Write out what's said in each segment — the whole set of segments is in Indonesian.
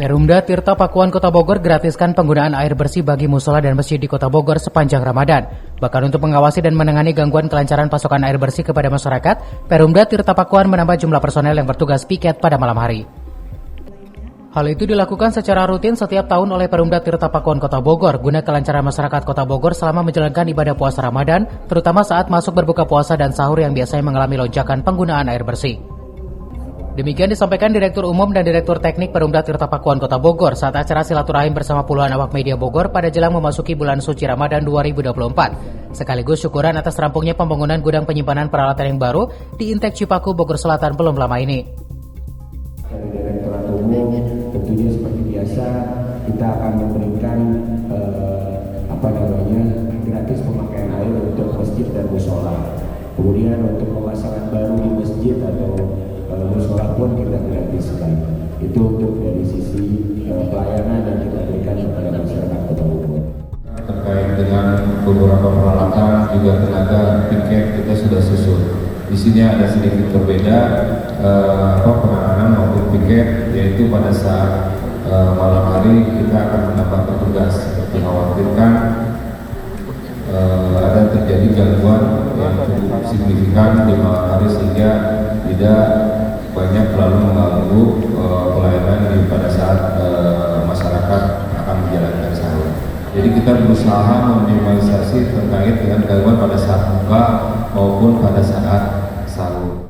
Perumda Tirta Pakuan Kota Bogor gratiskan penggunaan air bersih bagi musola dan masjid di Kota Bogor sepanjang Ramadan. Bahkan untuk mengawasi dan menangani gangguan kelancaran pasokan air bersih kepada masyarakat, Perumda Tirta Pakuan menambah jumlah personel yang bertugas piket pada malam hari. Hal itu dilakukan secara rutin setiap tahun oleh Perumda Tirta Pakuan Kota Bogor guna kelancaran masyarakat Kota Bogor selama menjalankan ibadah puasa Ramadan, terutama saat masuk berbuka puasa dan sahur yang biasanya mengalami lonjakan penggunaan air bersih. Demikian disampaikan Direktur Umum dan Direktur Teknik Perumda Tirta Pakuan Kota Bogor saat acara silaturahim bersama puluhan awak media Bogor pada jelang memasuki bulan suci Ramadan 2024. Sekaligus syukuran atas rampungnya pembangunan gudang penyimpanan peralatan yang baru di Intek Cipaku, Bogor Selatan belum lama ini. Dari Direktorat Umum tentunya seperti biasa kita akan memberikan gratis pemakaian air untuk masjid dan musola. Kemudian untuk pemasangan baru di masjid atau musola pun kita gratiskan. Itu untuk dari sisi pelayanan yang kita berikan kepada masyarakat Kota Bogor. Terkait dengan beberapa peralatan juga tenaga piket kita sudah susun. Di sini ada sedikit berbeda penanganan maupun piket, yaitu pada saat malam hari kita akan menambah petugas. Dikhawatirkan ada terjadi gangguan yang cukup signifikan di malam hari sehingga tidak banyak terlalu mengganggu pelayanan pada saat masyarakat akan menjalankan sahur. Jadi kita berusaha meminimalisasi terkait dengan gangguan pada saat buka maupun pada saat sahur.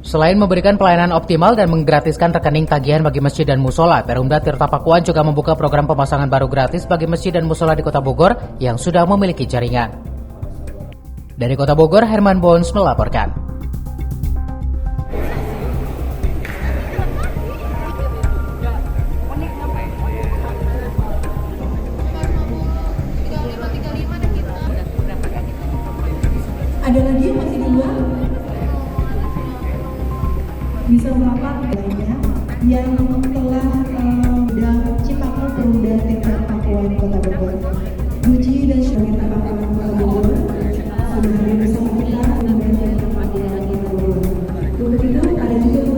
Selain memberikan pelayanan optimal dan menggratiskan rekening tagihan bagi masjid dan musola, Perumda Tirta Pakuan juga membuka program pemasangan baru gratis bagi masjid dan musola di Kota Bogor yang sudah memiliki jaringan. Dari Kota Bogor, Herman Bones melaporkan. Ada lagi yang masih di luar? Bisa melaporkan lainnya yang telah gudang Cipaku Perumda Tirta Pakuan Kota Bogor. Puji dan syukur Tirta Pakuan Kota Bogor sudah hadir bersama kita Perumda Tirta Pakuan Kota Bogor. Untuk itu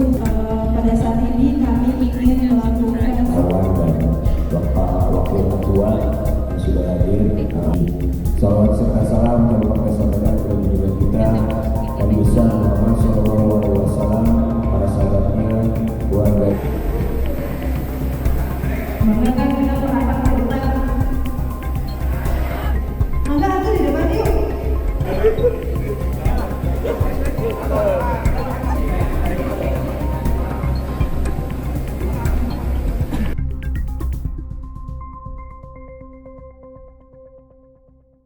pada saat ini kami ingin melakukan wakil ketua yang sudah hadir. Salawat serta salam kepada saudara kemudian kita Nabi besar Muhammad SAW, para sahabatnya, keluarga. Menggunakan kita